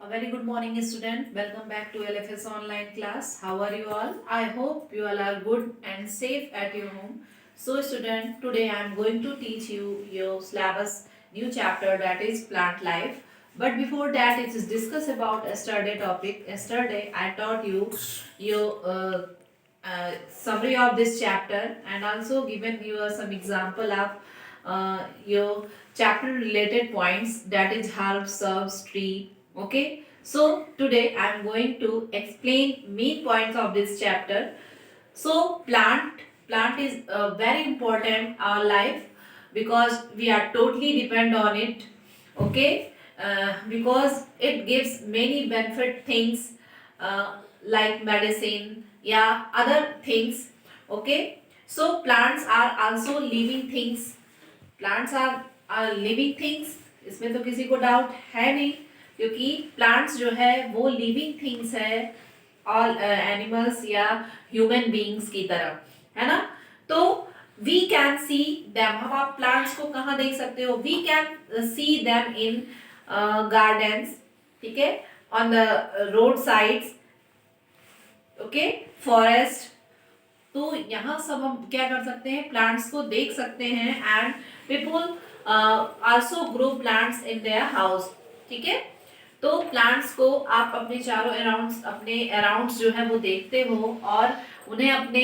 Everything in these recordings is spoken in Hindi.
A very good morning, student. Welcome back to LFS online class. How are you all? I hope you all are good and safe at your home. So, student, today I am going to teach you your syllabus new chapter, that is plant life. But before that, it is discuss about yesterday topic. Yesterday, I taught you your summary of this chapter and also given you some example of your chapter related points, that is herbs, herbs, tree. Okay, so today I am going to explain main points of this chapter. So plant is very important our life because we are totally depend on it. Okay, because it gives many benefit things like medicine, yeah, other things. Okay, so plants are also living things. Plants are living things, इसमें तो किसी को डाउट है नहीं, क्योंकि प्लांट्स जो है वो लिविंग थिंग्स है ऑल एनिमल्स या ह्यूमन बीइंग्स की तरह, है ना। तो वी कैन सी देम, हम आप प्लांट्स को कहाँ देख सकते हो, we can see them in gardens, ठीक है, on the road sides, okay, forest. तो यहाँ सब हम क्या कर सकते हैं, प्लांट्स को देख सकते हैं and people also grow plants in their house, ठीक है। तो प्लांट्स को आप अपने चारों अराउंड्स, अपने अराउंड्स जो है वो देखते हो और उन्हें अपने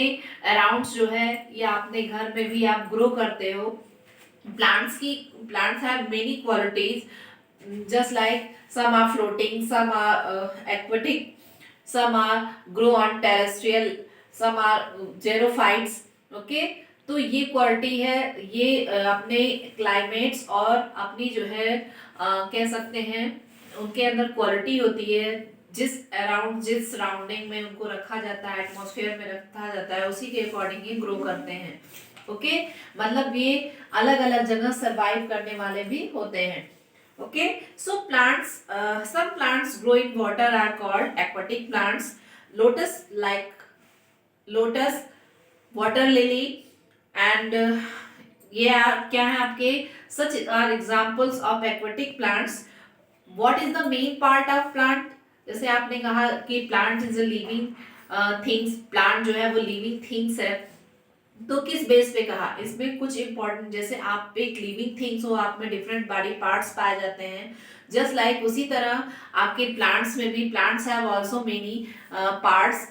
अराउंड्स जो है या अपने घर में भी आप ग्रो करते हो। Plants have many qualities, just like some are floating, some are aquatic, some are grow on terrestrial, some are xerophytes, okay. तो ये क्वालिटी है, ये अपने क्लाइमेट्स और अपनी जो है कह सकते हैं उनके अंदर क्वालिटी होती है, जिस अराउंड जिस सराउंडिंग में उनको रखा जाता है, एटमॉस्फेयर में रखा जाता है, उसी के अकॉर्डिंग ये ग्रो करते हैं। ओके, मतलब ये अलग अलग जगह सरवाइव करने वाले भी होते हैं। Okay, so plants, some plants grow in water are called aquatic plants. Lotus, like lotus, water lily, and ये क्या है आपके, such are examples of aquatic plants. What is the main part of plant? जैसे आपने कहा कि plant is a living things, plant जो है वो living things है, तो किस बेस पे कहा, इसमें कुछ इंपॉर्टेंट, जैसे आप एक लिविंग थिंग्स हो, आप में डिफरेंट बॉडी पार्ट्स पाए जाते हैं, जस्ट लाइक उसी तरह आपके प्लांट्स में भी, plants have also many parts,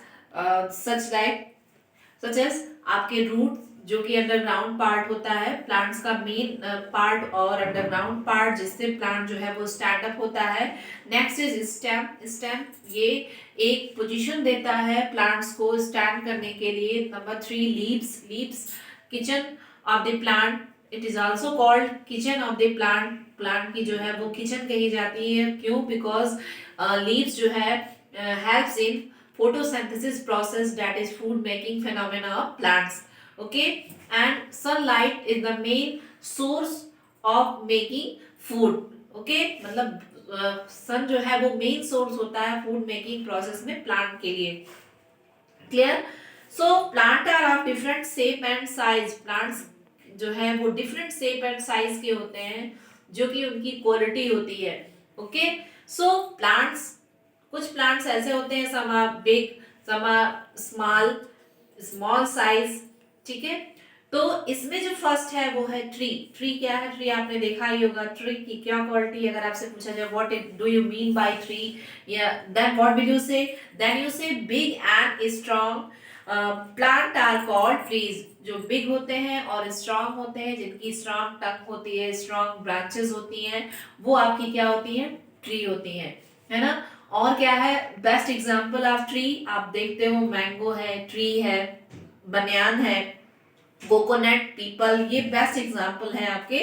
such as आपके रूट जो कि अंडरग्राउंड पार्ट होता है, प्लांट्स का मेन पार्ट और अंडरग्राउंड पार्ट, जिससे प्लांट जो है वो स्टैंड अप होता है। Next is stem. स्टेम ये एक पोजीशन देता है प्लांट्स को स्टैंड करने के लिए। Number 3 leaves. Leaves kitchen of the plant, it is also called kitchen of the plant. Plant की जो है वो किचन कही जाती है, क्यों? बिकॉज लीव्स जो है helps in photosynthesis process, that is food making phenomena of plants, okay, and sunlight is the main source of making food, okay, मतलब सन जो है वो मेन सोर्स होता है फूड मेकिंग प्रोसेस में प्लांट के लिए। Clear? So plant are of different shape and size. Plants जो है वो डिफरेंट शेप एंड साइज के होते हैं, जो कि उनकी क्वालिटी होती है। ओके, सो प्लांट्स, कुछ प्लांट्स ऐसे होते हैं, some are big, some are small size, ठीक है। तो इसमें जो फर्स्ट है वो है ट्री। ट्री क्या है? ट्री आपने देखा ही होगा, ट्री की क्या क्वालिटी है। अगर आपसे पूछा जाए what do you mean by tree, या then what will you say? Then you say big and strong plant are called trees. जो बिग होते हैं और स्ट्रॉन्ग होते हैं, जिनकी स्ट्रॉन्ग टंग होती है, स्ट्रॉन्ग ब्रांचेस होती हैं, वो आपकी क्या होती हैं? ट्री होती हैं, है ना। और क्या है बेस्ट एग्जांपल ऑफ ट्री? आप देखते हो मैंगो है, ट्री है, बनियान है, कोकोनट, पीपल, ये बेस्ट एग्जांपल है आपके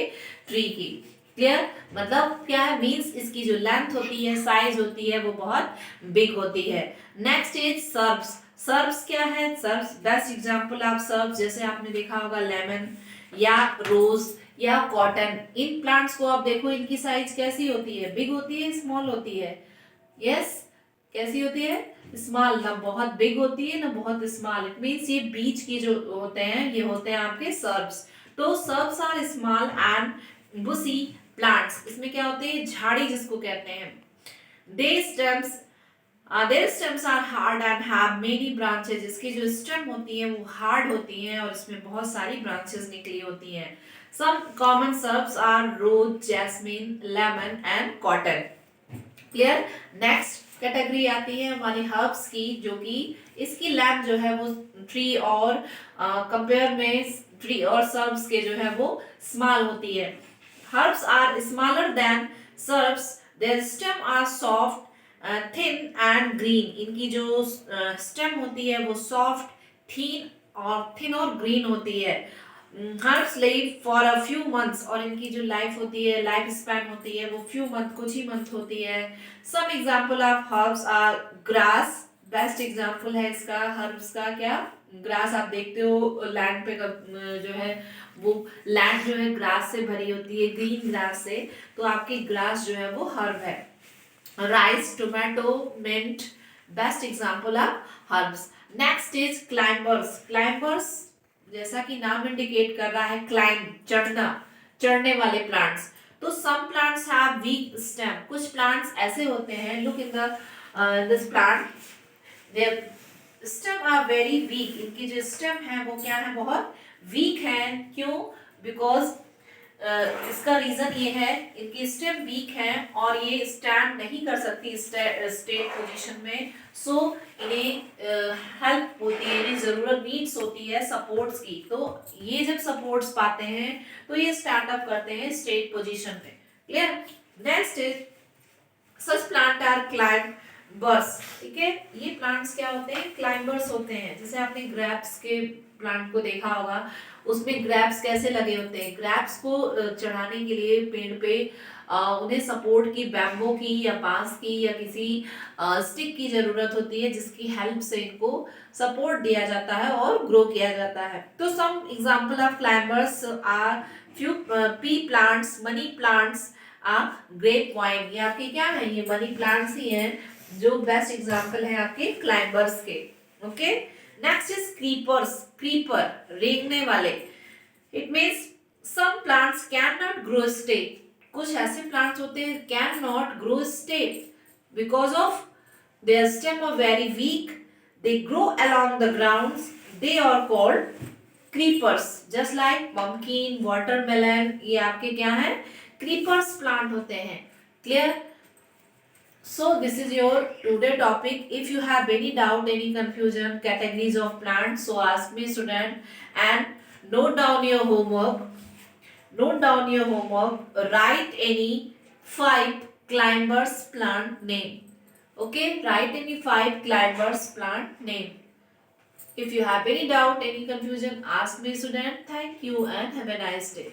ट्री की। क्लियर? मतलब क्या है, मींस इसकी जो लेंथ होती है, साइज होती है, वो बहुत बिग होती है। Next is shrubs. सर्ब्स क्या है? Shrubs best example of shrubs, जैसे आपने देखा होगा लेमन या रोज या कॉटन। इन प्लांट्स को आप देखो, इनकी साइज कैसी होती है? बिग होती है, स्मॉल होती है? यस, कैसी होती है? स्मॉल। ना बहुत बिग होती है ना बहुत स्मॉल। इट मींस ये बीच की जो होते हैं, ये होते हैं आपके सर्ब्स। तो shrubs are small and bushy plants. इसमें क्या होते हैं? झाड़ी जिसको कहते हैं, Their stems are hard and have many branches. इसकी जो स्टेम होती है वो हार्ड होती हैं और इसमें बहुत सारी ब्रांचेस निकली होती हैं. Some common herbs are rose, jasmine, lemon and cotton. Clear? Next category आती है हमारी हर्ब्स की, जो कि इसकी लेंथ जो है वो ट्री और कंपेयर में ट्री और सर्ब्स के जो है वो स्मॉल होती है. Herbs are smaller than shrubs. Their stem are soft, thin and green. इनकी जो स्टेम होती है वो सॉफ्ट, थिन और ग्रीन होती है. Herbs live for a few months. और इनकी जो लाइफ होती है, लाइफ स्पैन होती है वो फ्यू मंथ, कुछ ही मंथ होती है. Some example of herbs are grass. Best example है इसका हर्ब्स का क्या, ग्रास. आप देखते हो लैंड पे जो है वो लैंड जो है ग्रास से भरी होती है, ग्रीन ग्रास से, तो आपकी ग्रास जो है वो हर्ब है. Rice, tomato, mint, best example of herbs. Next is climbers. Climbers जैसा कि नाम इंडिकेट कर रहा है, क्लाइंब, चढ़ना, चढ़ने वाले प्लांट्स. तो some plants have weak stem. कुछ प्लांट्स ऐसे होते हैं, look in this plant, their stem are very weak. इनकी जो स्टेम है वो क्या है, बहुत वीक है. क्यों? बिकॉज इसका रीजन ये है, इनकी स्टेम वीक है और ये स्टैंड नहीं कर सकती स्टेट पोजीशन में. सो इन्हें हेल्प होती है, इन्हें जरूरत, नीड्स होती है सपोर्ट्स की. तो ये जब सपोर्ट्स पाते हैं तो ये स्टैंड अप करते हैं स्टेट पोजीशन में. Clear? Next is such plant are climbers. ठीक है, ये प्लांट्स क्या होते हैं, क्लाइंबर्स होते हैं. जैसे आपने ग्रेप्स के प्लांट को देखा होगा, उसमें ग्रैप्स कैसे लगे होते हैं. ग्रैप्स को चढ़ाने के लिए पेड़ पे उन्हें सपोर्ट की बैम्बो की या बांस की या किसी स्टिक की जरूरत होती है, जिसकी हेल्प से इनको सपोर्ट दिया जाता है और ग्रो किया जाता है. तो some example of climbers are few pea plants, money plants, grape vine. ये आपके क्या है, ये मनी प्लांट्स ही हैं जो बेस्ट एग्जांपल है आपके क्लाइंबर्स के. Okay. Next is creepers. Creeper, रेंगने वाले. It means some plants can not grow straight. कुछ ऐसे प्लांट्स होते हैं can not grow straight because of their stem are very weak. They grow along the grounds. They are called creepers. Just like pumpkin, watermelon, ये आपके क्या है, क्रीपर्स प्लांट होते हैं. Clear? So this is your today topic. If you have any doubt, any confusion, categories of plants, so ask me student, and note down your homework. Note down your homework. Write any 5 climbers plant name. Okay, write any 5 climbers plant name. If you have any doubt, any confusion, ask me student. Thank you and have a nice day.